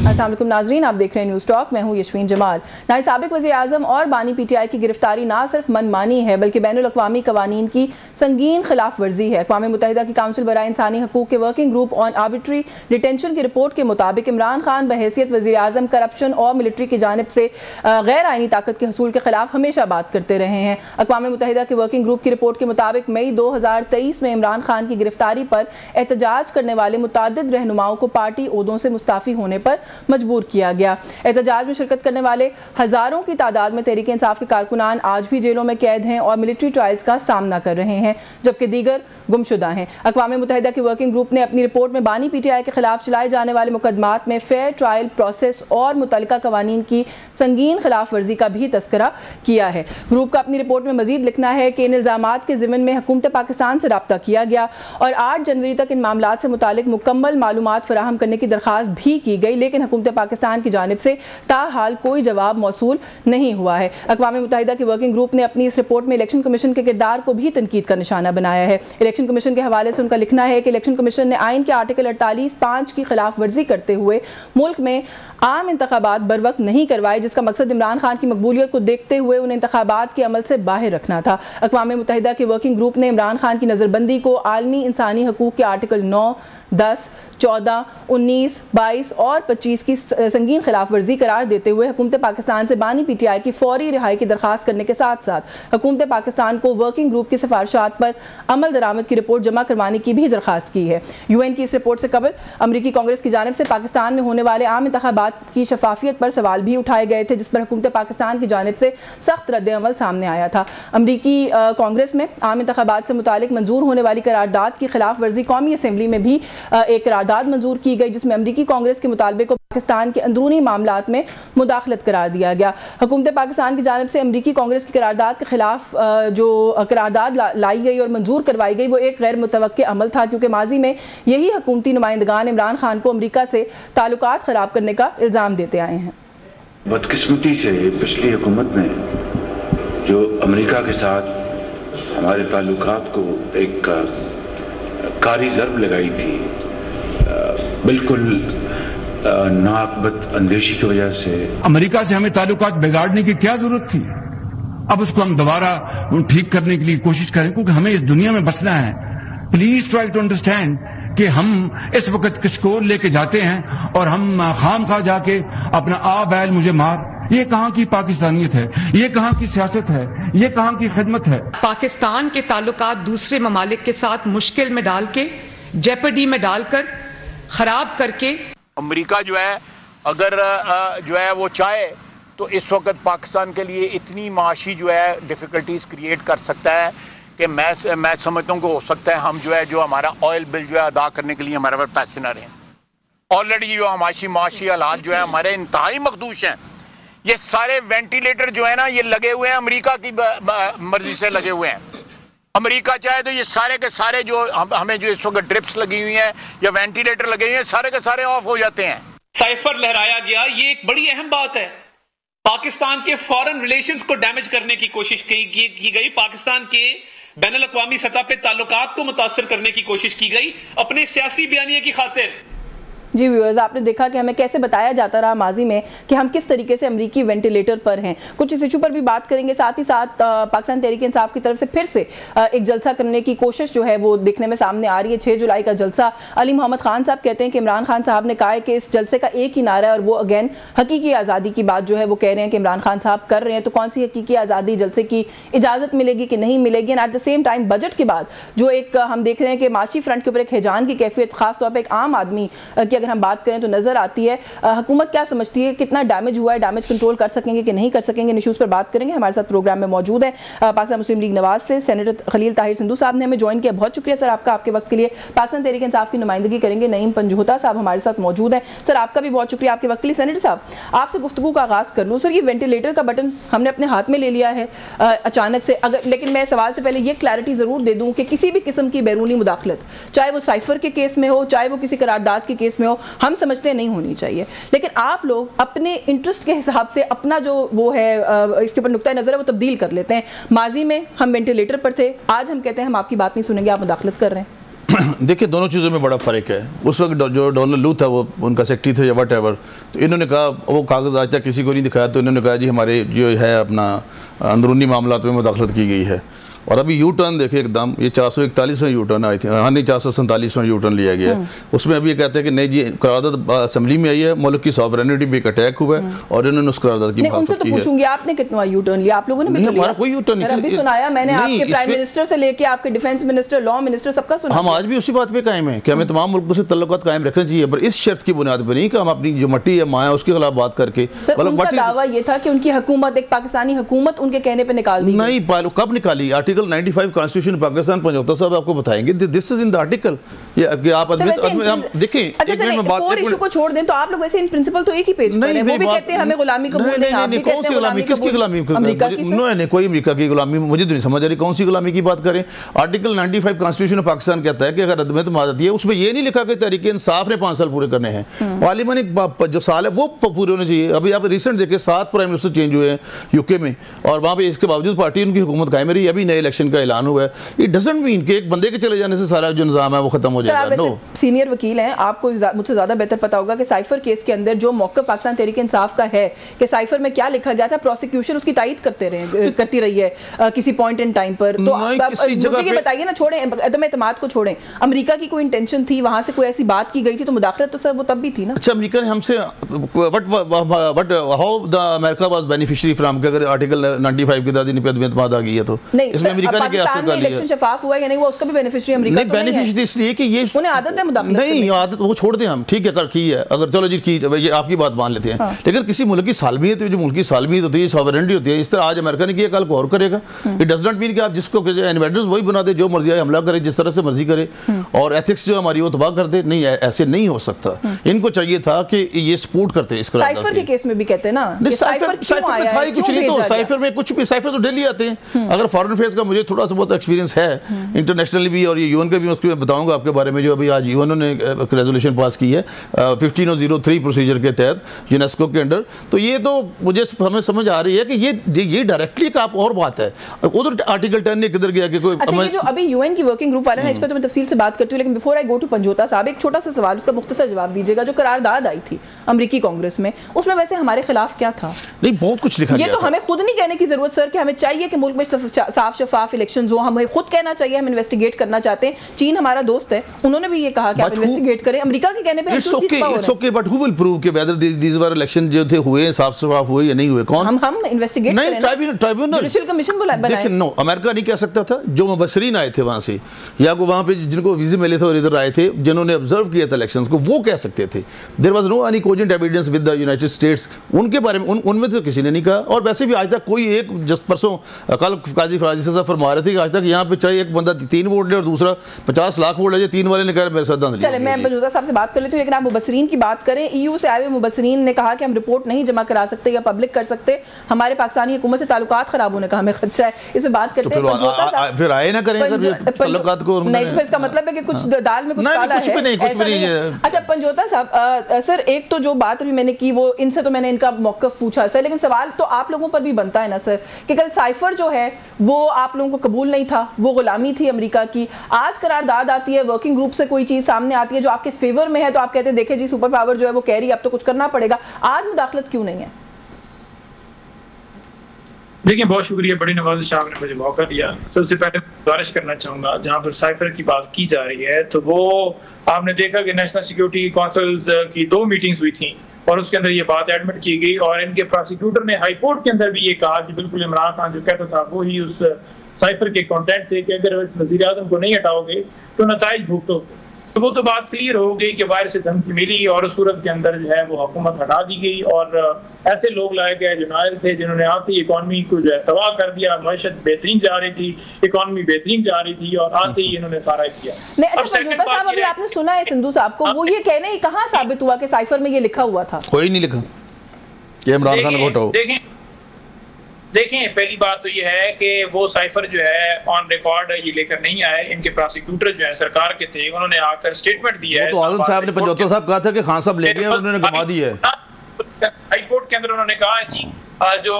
अस्सलाम वालेकुम नाज़रीन, आप देख रहे हैं न्यूज़ टॉक। मैं हूं यशवीन जमाल। नायब साबिक वज़ीर आज़म और बानी PTI की गिरफ्तारी ना सिर्फ मनमानी है बल्कि बैनुल अक़वामी कवानीन की संगीन खिलाफ वर्जी है। अक़वाम मुत्तहिदा की काउंसिल बराए इंसानी हकूक़ के working group on arbitrary detention की रिपोर्ट के मुताबिक इमरान खान बहैसियत वज़ीर आज़म करप्शन और मिलिट्री की जानिब से गैर आइनी ताकत के हसूल के खिलाफ हमेशा बात करते रहे हैं। अक़वाम मुत्तहिदा के वर्किंग ग्रुप की रिपोर्ट के मुताबिक मई 2023 में इमरान खान की गिरफ्तारी पर एहतजाज करने वाले मुतादिद रहनुमाओं को पार्टी ओहदों से मुस्ताफ़ी होने पर मजबूर किया गया। एहतजाज में शिरकत करने वाले हजारों की तादाद में तहरीक इंसाफ के कारकुनान आज भी जेलों में कैद हैं और मिलिट्री ट्रायल्स का सामना कर रहे हैं, जबकि दीगर गुमशुदा हैं। अक़वाम मुत्तहिदा की वर्किंग ग्रुप ने अपनी रिपोर्ट में बानी PTI के खिलाफ चलाए जाने वाले मुकदमात में फेयर ट्रायल प्रोसेस और मुतल्लिका कवानीन की संगीन खिलाफ वर्जी का भी तस्करा किया है। ग्रुप का अपनी रिपोर्ट में मजीद लिखना है कि इन इल्जामात के ज़िमन में हुकूमत पाकिस्तान से रब्ता किया गया और 8 जनवरी तक इन मामलात से मुतालिक मुकम्मल मालूमात फराहम करने की दरख्वास्त भी की गई, लेकिन हुकूमत पाकिस्तान की जानिब से ताहाल कोई जवाब मौसूल नहीं हुआ है। अक़वाम मुत्तहिदा की वर्किंग ग्रुप ने अपनी इस रिपोर्ट में इलेक्शन कमीशन के किरदार को भी तनकीद का निशाना बनाया है। इलेक्शन कमीशन के हवाले से उनका लिखना है कि इलेक्शन कमीशन ने आइन के आर्टिकल 48(5) की खिलाफ वर्जी करते हुए मुल्क में आम इंतखाबात बर वक्त नहीं करवाए, जिसका मकसद इमरान खान की मकबूलियत को देखते हुए उन्हें इंतखाबात के अमल से बाहर रखना था। अक़वाम मुत्तहिदा के वर्किंग ग्रुप ने इमरान खान की नज़रबंदी को आलमी इंसानी हकूक़ के आर्टिकल 9, 10, 14, 19, 22 और 25 की संगीन खिलाफ वर्जी करार देते हुए हुकूमत पाकिस्तान से बानी PTI की फौरी रिहाई की दरख्वास्त करने के साथ साथ हुकूमत पाकिस्तान को वर्किंग ग्रुप की सिफारिशात पर अमल दरामद की रिपोर्ट जमा करवाने की भी दरख्वास्त की है। UN की इस रिपोर्ट से कबल अमरीकी कांग्रेस की जानिब से पाकिस्तान में होने वाले आम इंतखाबात की शफाफियत पर सवाल भी उठाए गए थे, जिस पर हुकूमत पाकिस्तान की जानिब से सख्त रद्द अमल सामने आया था। अमरीकी कांग्रेस में आम इंतखाबात से मुतालिक मंजूर होने वाली करारदाद की खिलाफ वर्जी कौमी असम्बली में भी एक करारदाद मंजूर की गई, जिसमें अमरीकी कांग्रेस के मुतालबे को पाकिस्तान के अंदरूनी मामलात में मुदाखलत करार दिया गया। हुकूमत पाकिस्तान की जानिब से अमरीकी कांग्रेस की करारदाद के खिलाफ जो करारदाद लाई गई और मंजूर करवाई गई वो एक गैर मुतवक्के अमल था, क्योंकि माजी में यही हुकूमती नुमाइंदगान इमरान खान को अमरीका से ताल्लुकात खराब करने का इल्ज़ाम देते आए हैं। बदकिस्मती से पिछली हुकूमत ने जो अमरीका के साथ हमारे ताल्लुकात को एक कारी ज़र्ब लगाई थी, बिल्कुल नाकबत अंदेशी की वजह से अमेरिका से हमें ताल्लुकात बिगाड़ने की क्या जरूरत थी। अब उसको हम दोबारा ठीक करने के लिए कोशिश करें, क्योंकि हमें इस दुनिया में बसना है। प्लीज ट्राई टू अंडरस्टैंड कि हम इस वक्त किसको लेके जाते हैं और हम खाम खा जाके अपना आ बैल मुझे मार, ये कहां की पाकिस्तानियत है, ये कहां की सियासत है, ये कहां की खिदमत है। पाकिस्तान के ताल्लुकात दूसरे ममालिक के साथ मुश्किल में डाल के, जेपडी में डालकर, खराब करके अमेरिका जो है अगर जो है वो चाहे तो इस वक्त पाकिस्तान के लिए इतनी माशी जो है डिफिकल्टीज क्रिएट कर सकता है कि मैं समझता हूँ कि हो सकता है हम जो हमारा ऑयल बिल जो है अदा करने के लिए हमारे पास पैसे ना रहें। ऑलरेडी जो माशी हालात जो है हमारे इंतहाई मखदूश हैं। ये सारे वेंटिलेटर जो है ना ये लगे हुए हैं, अमेरिका की मर्जी से लगे हुए हैं। अमेरिका चाहे तो ये सारे के सारे जो हमें जो इस वक्त ड्रिप्स लगी हुई हैं या वेंटिलेटर लगे हुए हैं सारे के सारे ऑफ हो जाते हैं। साइफर लहराया गया, ये एक बड़ी अहम बात है। पाकिस्तान के फॉरेन रिलेशंस को डैमेज करने की कोशिश की गई, पाकिस्तान के बैनुल अक़वामी सतह पे ताल्लुकात को मुतासर करने की कोशिश की गई अपने सियासी बयानिए की खातिर। जी व्यूअर्स, आपने देखा कि हमें कैसे बताया जाता रहा माजी में कि हम किस तरीके से अमरीकी वेंटिलेटर पर हैं। कुछ इस इशू पर भी बात करेंगे, साथ ही साथ पाकिस्तान तहरीक इंसाफ की तरफ से फिर से एक जलसा करने की कोशिश जो है वो दिखने में सामने आ रही है। 6 जुलाई का जलसा। अली मोहम्मद खान साहब कहते हैं कि इमरान खान साहब ने कहा है कि इस जलसे का एक ही नारा है और वो अगेन हकीकी आज़ादी की बात जो है वो कह रहे हैं कि इमरान खान साहब कर रहे हैं। तो कौन सी हकीकी आज़ादी, जलसे की इजाज़त मिलेगी कि नहीं मिलेगी? And at the same time budget के बाद जो एक हम देख रहे हैं कि माशी फ्रंट के ऊपर एक हिजान की कैफियत, खासतौर पर एक आम आदमी की अगर हम बात करें तो नजर आती है। हुकूमत क्या समझती है, कितना डैमेज हुआ है, डैमेज कंट्रोल कर सकेंगे कि नहीं कर सकेंगे, इन इश्यूज पर बात करेंगे। हमारे साथ प्रोग्राम में मौजूद है पाकिस्तान मुस्लिम लीग नवाज से सेनेटर खलील ताहिर सिंधु साहब ने हमें ज्वाइन किया। बहुत शुक्रिया सर आपका, आपके वक्त के लिए। पाकिस्तान तहरीक इंसाफ की नुमाइंदगी करेंगे नईम पंजोता साहब हमारे साथ मौजूद है। सर आपका भी बहुत शुक्रिया आपके वक्त के लिए। सेनेटर साहब, आपसे गुफ्तगू का आगाज कर लूँ। सर, ये वेंटिलेटर का बटन हमने अपने हाथ में ले लिया है अचानक से, अगर लेकिन मैं सवाल से पहले ये क्लैरिटी जरूर दे दूं कि किसी भी किस्म की बैरूनी मुदाखलत, चाहे वो साइफर के केस में हो, चाहे वो किसी करारदाद के केस में हो, हम समझते नहीं होनी चाहिए, लेकिन आप लोग अपने इंटरेस्ट के हिसाब से अपना जो वो है इसके ऊपर नुक्ता नजर है वो तब्दील कर लेते हैं। माजी में हम वेंटिलेटर पर थे, आज हम कहते हैं हम आपकी बात नहीं सुनेंगे, आप मुदाखलत कर रहे हैं। देखिए दोनों चीज़ों में बड़ा फ़र्क है। उस वक्त जो डोनाल्ड लू था वो उनका सेक्रेटरी थे या वट एवर, तो इन्होंने कहा वो कागज़ आज तक किसी को नहीं दिखाया, तो इन्होंने कहा जी हमारे जो है अपना अंदरूनी मामलात में मुदाखलत की गई है। और अभी यू टर्न देखे एकदम, ये 441वां यू टर्न आई थी, हाँ नहीं 447वां यू टर्न लिया गया है। उसमें अभी ये कहते हैं कि नहीं जी करारदाद असेंबली में आई है, मुल्क की सॉवरेनिटी पे एक अटैक हुआ है और इन्होंने उस करारदाद की मुखालफत की है। उनसे तो पूछूंगी आपने कितना यू टर्न लिया, आप लोगों ने भी हमारा कोई यू टर्न नहीं। अभी सुनाया मैंने आपके प्राइम मिनिस्टर से लेके आपके डिफेंस मिनिस्टर, लॉ मिनिस्टर, सबका सुना। हम आज भी उसी बात पे कायम है कि हमें तमाम मुल्कों से तल्लुकात कायम रखने चाहिए, पर इस शर्त की बुनियाद पर नहीं कि हम अपनी जो मट्टी है माँ है उसके खिलाफ बात करके। उनका दावा ये था कि उनकी हुकूमत, एक पाकिस्तानी हुकूमत उनके कहने पे निकाल दी। नहीं, कब निकाली? आर्टिकल 95 कॉन्स्टिट्यूशन पाकिस्तान, पंजौता साहब आपको बताएंगे, this is in the article. ये आप देखें इशू को छोड़ दें तो आप लोग वैसे इन प्रिंसिपल तो एक ही पेज पर हैं, वो भी कहते हैं हमें गुलामी कबूल नहीं, आप भी कहते हैं गुलामी, किसकी गुलामी? अमेरिका की? नहीं, कोई अमेरिका की गुलामी मुझे तो नहीं समझ आ रही, कौन सी गुलामी की बात करें? आर्टिकल 95 कॉन्स्टिट्यूशन ऑफ पाकिस्तान कहता है कि अगर रद्द में आती है, उसमें ये नहीं लिखा कि तहरीक इंसाफ ने 5 साल पूरे करने हैं, पार्लियामेंट जो साल है वो पूरे होने चाहिए। अभी आप रिसेंट देखें 7 प्राइम मिनिस्टर चेंज हुए हैं यूके में, और वहाँ पे इसके बावजूद पार्टी उनकी हुकूमत कायम रही। अभी नए इलेक्शन का ऐलान हुआ है। इट डजंट मीन कि एक बंदे के चले जाने से सारा जो निजाम है वो खत्म हो जाएगा। नो, सीनियर वकील हैं, आपको मुझसे ज्यादा बेहतर पता होगा कि साइफर केस के अंदर जो मौक़िफ़ पाकिस्तान तहरीक इंसाफ का है कि साइफर में क्या लिखा गया था, प्रोसिक्यूशन उसकी तायद करती रही है किसी पॉइंट इन टाइम पर। तो मुझे ये बताइए ना, छोड़ें अदम एतमाद को, छोड़ें, अमेरिका की कोई इंटेंशन थी, वहां से कोई ऐसी बात की गई थी तो मुदाखलत तो सर वो तब भी थी ना। अच्छा, अमेरिका ने हमसे but how the America was beneficiary from, कि अगर आर्टिकल 95 की दादी पे अदम एतमाद आ गई है तो इसमें अमेरिका ने क्या हासिल कर लिया? इलेक्शन शफाफ हुआ या नहीं, वो उसका भी बेनिफिशियरी अमेरिका नहीं, बेनिफिशियरी इसलिए कि ये उन्हें आदत है मुदाखलत नहीं, आदत वो छोड़ दें हम, ठीक है कर की है, अगर चलो जी की ये आपकी बात मान लेते हैं। हाँ। लेकिन किसी मुल्क की सालमियत, जो मुल्क की सालमियत होती है, सॉवरेनिटी होती है, इस तरह आज अमेरिका ने किया, कल को और करेगा। इट डज नॉट मीन कि आप जिसको इन्वेडर्स वही बना दे, जो मर्जी आए हमला करे, जिस तरह से मर्जी करे, और एथिक्स जो हमारी वो तबाह कर दे। नहीं, ऐसे नहीं हो सकता। इनको चाहिए था कि ये सपोर्ट करते। इस साइफर के केस में भी कहते हैं ना, साइफर में कुछ नहीं, तो साइफर में कुछ भी, साइफर तो डेली आते हैं। अगर फॉरेन अफेयर्स का मुझे थोड़ा सा बहुत एक्सपीरियंस है, इंटरनेशनली भी और ये यूएन का भी, उसको मैं बताऊंगा आपके बारे में। जो अभी आज यूएन ने रेजोल्यूशन पास की है 1503 प्रोसीजर के तहत यूनेस्को के अंडर, तो ये तो मुझे हमें समझ आ रही है कि ये डायरेक्टली का और बात है। उधर आर्टिकल 10 ने किधर गया कि कोई ये जो अभी यूएन की वर्किंग ग्रुप वाले हैं, इस पर तो मैं तफसील से बात करती हूँ, लेकिन before I go to Panjota Sahib, एक छोटा सा सवाल, उसका मुख्तसर जवाब दीजिएगा। जो करारदाद आई थी अमेरिकी कांग्रेस में, उसमें वैसे हमारे खिलाफ क्या था? नहीं, बहुत कुछ लिखा गया। ये तो हमें खुद नहीं कहने की जरूरत सर कि हमें चाहिए कि मुल्क में साफ शफाफ इलेक्शंस हो, हमें खुद कहना चाहिए हम इन्वेस्टिगेट करना चाहते हैं। चीन हमारा दोस्त है, उन्होंने भी ये कहा कि आप इन्वेस्टिगेट करें। अमेरिका के कहने पे it's okay, but who will prove कि वेदर दीस वर इलेक्शन जो थे हुए साफ शफाफ हुए या नहीं हुए? कौन? हम इन्वेस्टिगेट करें, ट्राइब्यूनल, जुडिशियल कमिशन बनाए। लेकिन नो, अमेरिका नहीं कह सकता था। जो मुबशरीन आए थे वहां से, या को वहां पे जिनको वीजे मिले थे और इधर आए थे, जिन्होंने ऑब्जर्व किया था इलेक्शंस को, वो कह सकते थे। There was no any cogent evidence with the United States. उनके बारे में उनमें तो किसी ने नहीं कहा। और वैसे भी आज तक कोई एक, जस्ट परसों कल काजी फराजी साहब फरमा रहे थे कि आज तक यहाँ पे चाहे एक बंदा 3 वोट ले और दूसरा 50 लाख वोट ले, 3 वाले ने कहा मेरे साथ दांत। चले, मैं पंजोता साहब से बात कर लेती हूँ, लेकिन आप मुबसरीन की बात करें। ईयू से आए हुए मुबसरीन ने कहा कि हम रिपोर्ट नहीं जमा करा सकते या पब्लिक कर सकते, हमारे पाकिस्तानी हुकूमत से ताल्लुकात खराब होने का हमें खदशा है। इस पर बात करते हैं। फिर आए ना करें ताल्लुकात को, नहीं तो इसका मतलब है कि कुछ दाल में कुछ काला है। अच्छा पंजोता साहब, सर एक तो जो बात अभी मैंने की, वो इनसे तो मैंने इनका मौक़िफ़ पूछा सर, लेकिन सवाल तो आप लोगों पर भी बनता है ना सर कि कल साइफर जो है वो आप लोगों को कबूल नहीं था, वो गुलामी थी अमेरिका की। आज करारदाद आती है, वर्किंग ग्रुप से कोई चीज सामने आती है जो आपके फेवर में है, तो आप कहते हैं देखे जी सुपर पावर जो है वो कह रही है अब तो कुछ करना पड़ेगा। आज मुदाखलत क्यों नहीं है? देखिए, बहुत शुक्रिया बड़ी नवाज साहब ने मुझे मौका दिया। सबसे पहले गुजारिश करना चाहूंगा, जहां पर साइफर की बात की जा रही है तो वो आपने देखा कि नेशनल सिक्योरिटी काउंसिल की 2 मीटिंग्स हुई थी और उसके अंदर ये बात एडमिट की गई, और इनके प्रोसिक्यूटर ने हाई कोर्ट के अंदर भी ये कहा कि बिल्कुल इमरान खान जो कहता था वो ही उस साइफर के कंटेंट थे कि अगर वज़ीर आज़म को नहीं हटाओगे तो नताइज भुगतो। तो वो तो बात क्लियर हो गई कि बाहर से धमकी मिली और उस सूरत के अंदर जो है वो हुकूमत हटा दी गई, और ऐसे लोग लाए गए जो नायल थे, जिन्होंने आते ही इकॉनमी को जो है तबाह कर दिया। मैशत बेहतरीन जा रही थी, इकॉनमी बेहतरीन जा रही थी, और आते ही इन्होंने सारा किया। साहब अभी आपने सुना है सिंधु साहब को, वो ये कहने ही कहाँ साबित हुआ कि साइफर में ये लिखा हुआ था? कोई नहीं लिखा, ये इमरान खान को हटाओ। देखें, पहली बात तो ये है कि वो साइफर जो है ऑन रिकॉर्ड ये लेकर नहीं आए। इनके प्रोसिक्यूटर जो है सरकार के थे, उन्होंने आकर स्टेटमेंट दिया है। तो आजम साहब ने पंजोता साहब कहा था कि खान साहब ले गए और उन्होंने गवा दी है। हाई कोर्ट के अंदर उन्होंने कहा जी जो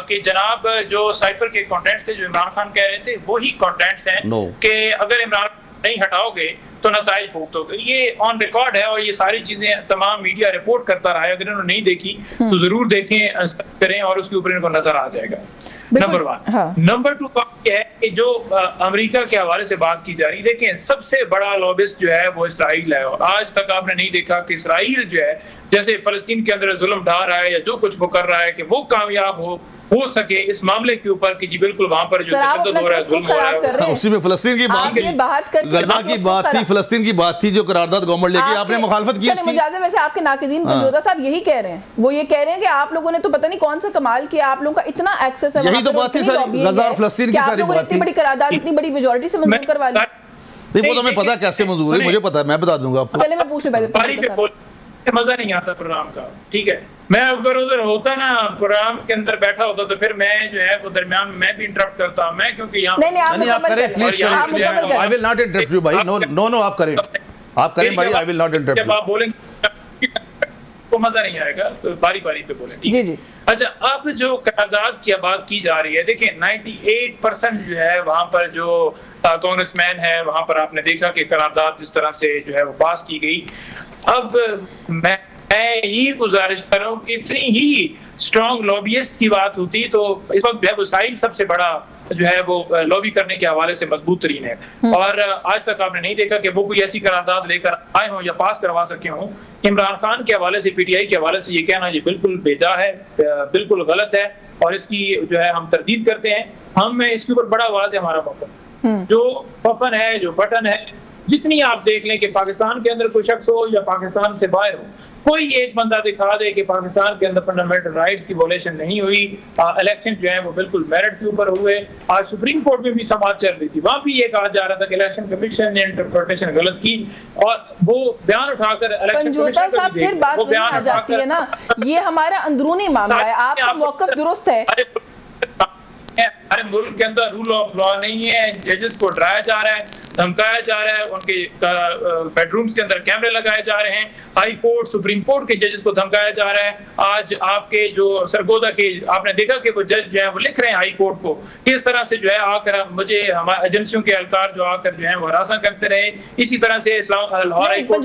कि जनाब जो साइफर के कंटेंट्स थे जो इमरान खान कह रहे थे वही कंटेंट्स हैं कि अगर इमरान नहीं हटाओगे तो नताइज भुगतो। ये ऑन रिकॉर्ड है और ये सारी चीजें तमाम मीडिया रिपोर्ट करता रहा है। अगर इन्होंने नहीं देखी तो जरूर देखें, करें और उसके ऊपर इनको नजर आ जाएगा। नंबर 1। हाँ। नंबर 2 बात यह है कि जो अमेरिका के हवाले से बात की जा रही है, देखें सबसे बड़ा लॉबिस्ट जो है वो इसराइल है और आज तक आपने नहीं देखा कि इसराइल जो है जैसे फलस्तीन के अंदर जुल्म ढा रहा है या जो कुछ वो कर रहा है कि वो कामयाब हो सके इस मामले के ऊपर कि जी बिल्कुल वहां पर जो तशद्दुद हो रहा है, जुल्म हो रहा है। उसी में फलस्तीन की बात थी, गजा की बात थी, फलस्तीन की बात थी जो करारदाद गवर्नमेंट लेके आपने मुखालफत की उसकी। वैसे आपके नाक़िदीन पंजोता साहब यही कह रहे हैं, वो ये कह रहे हैं कि आप लोगों ने तो पता नहीं कौन सा कमाल किया, आप लोगों का इतना एक्सेस है। यही तो बात थी सारी गजा और फलस्तीन की सारी बात थी। इतनी बड़ी करारदाद इतनी बड़ी मेजॉरिटी से मंजूर करवा ली। नहीं वो तो हमें पता कैसे मंजूर है, मुझे पता है, मैं बता दूंगा आपको। चलिए मैं पूछ लूं, मजा नहीं आता प्रोग्राम का, ठीक है। मैं अगर उधर होता ना प्रोग्राम के अंदर बैठा होता तो फिर मैं जो है वो दरमियान में मैं भी इंटरप्ट करता, मैं क्योंकि यहाँ नहीं आप करें प्लीज करें, I will not interrupt you भाई, नो आप करें भाई, आई विल नॉट इंटरप्ट। जब आप बोलेंगे तो मजा नहीं आएगा, तो बारी बारी पे बोलें, ठीक है। अच्छा, अब जो करारदाद की बात की जा रही है, देखिए 98% जो है वहां पर जो कांग्रेसमैन है वहां पर आपने देखा कि करारदाद जिस तरह से जो है वो पास की गई। अब मैं यही गुजारिश कर रहा हूँ कि इतनी ही स्ट्रॉन्ग लॉबियस्ट की बात होती तो इस वक्त जो है इसराइल सबसे बड़ा जो है वो लॉबी करने के हवाले से मजबूत तरीन है और आज तक आपने नहीं देखा कि वो कोई ऐसी करारदाद लेकर आए हों या पास करवा सके हों। इमरान खान के हवाले से, पीटीआई के हवाले से ये कहना ये बिल्कुल बेजा है, बिल्कुल गलत है और इसकी जो है हम तरदीद करते हैं। हम इसके ऊपर बड़ा वाज़ेह हमारा मौक़िफ़, जो पफन है, जो बटन है, जितनी आप देख लें कि पाकिस्तान के अंदर कोई शख्स हो या पाकिस्तान से बाहर हो, कोई एक बंदा दिखा दे कि पाकिस्तान के अंदर फंडामेंटल राइट्स की वोलेशन नहीं हुई, इलेक्शन जो है वो बिल्कुल मेरिट के ऊपर हुए। आज सुप्रीम कोर्ट में भी समाज चल रही थी, वहां भी ये कहा जा रहा था कि इलेक्शन कमिशन ने इंटरप्रिटेशन गलत की और वो बयान उठाकर पंजोता साहब फिर बात वही आ जाती है ना, ये हमारा अंदरूनी मामला है, आपका मौक़िफ़ दुरुस्त है। हमारे मुल्क के अंदर रूल ऑफ लॉ नहीं है, जजेस को डराया जा रहा है, धमकाया जा रहा है, उनके बेडरूम्स के अंदर कैमरे लगाए जा रहे हैं, हाई कोर्ट सुप्रीम कोर्ट के जजेस को धमकाया जा रहा है। आज आपके जो सरगोदा के आपने देखा कि वो जज जो है वो लिख रहे हैं हाई कोर्ट को किस तरह से जो है आकर मुझे हमारे एजेंसियों के एहलकार जो आकर जो है वो हरासा करते रहे। इसी तरह से इस्लामाबाद हाई कोर्ट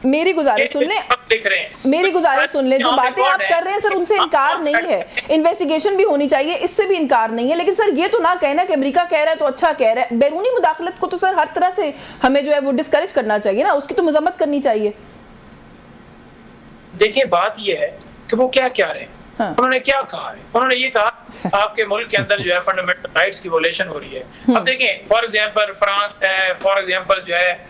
मेरी गुजारिश सुन लें, मेरी गुजारिश सुन लें, जो बातें आप कर रहे हैं सर उनसे इनकार नहीं है, इन्वेस्टिगेशन भी होनी चाहिए, इससे भी इनकार नहीं है, लेकिन सर ये तो ना कहना कि अमेरिका कह रहा है तो अच्छा कह रहा है। बैरूनी मुदाखलत को तो सर हर तरह से हमें जो है वो डिस्करेज करना चाहिए ना, उसकी तो मजम्मत करनी चाहिए। देखिए बात ये है कि वो क्या कह रहे हैं, उन्होंने क्या कहा है, उन्होंने ये कहा आपके मुल्क के अंदर जो है फंडामेंटल राइट्स की वोलेशन हो रही है। अब देखें फॉर एग्जांपल फ्रांस है, फॉर एग्जांपल जो है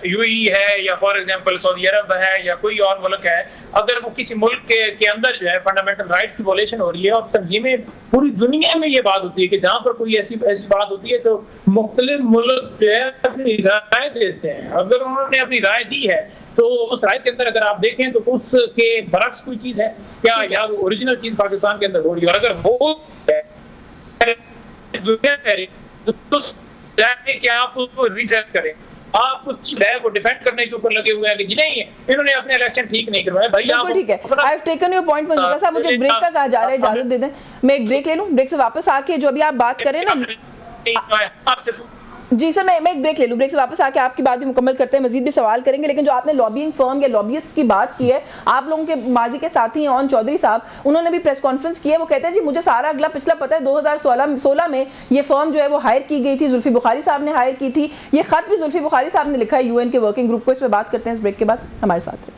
यूएई है या फॉर एग्जांपल सऊदी अरब है या कोई और मुल्क है, अगर वो किसी मुल्क के अंदर जो है फंडामेंटल राइट्स की वोलेशन हो रही है और तंजीमें पूरी दुनिया में ये बात होती है कि जहाँ पर कोई ऐसी बात होती है तो मुख्तलिफ मुल्क जो है अपनी राय देते हैं। अगर उन्होंने अपनी राय दी है तो उस राय के अंदर अगर आप देखें तो उसके बरक्स कोई चीज है क्या, या वो ओरिजिनल चीज पाकिस्तान के अंदर हो रही है, और अगर वो क्या आप उसको रिट्रैक्ट करें, आप कुछ चीज है वो डिफेंड करने के ऊपर लगे हुए हैं कि नहीं इन्होंने अपने इलेक्शन ठीक नहीं करवाए। भाई बिल्कुल ठीक है, I have taken your point Panjota साहब, मुझे ब्रेक तक आ जा रहा है, इजाजत दे दें, मैं एक ब्रेक ले लूं, ब्रेक से वापस आके जो अभी आप बात करें ना जी सर, मैं एक ब्रेक ले लूँ, ब्रेक से वापस आके आपकी बात भी मुकम्मल करते हैं, मजीद भी सवाल करेंगे। लेकिन जो आपने लॉबिंग फर्म या लॉबियस्ट की बात की है, आप लोगों के माजी के साथी हैं ऑन चौधरी साहब, उन्होंने भी प्रेस कॉन्फ्रेंस की है, वो कहते हैं जी मुझे सारा अगला पिछला पता है, 2016 में ये फर्म जो है वो हायर की गई थी, जुल्फी बुखारी साहब ने हायर की थी, ये खत भी जुल्फी बुखारी साहब ने लिखा है यूएन के वर्किंग ग्रुप को। इस पर बात करते हैं इस ब्रेक के बाद, हमारे साथ।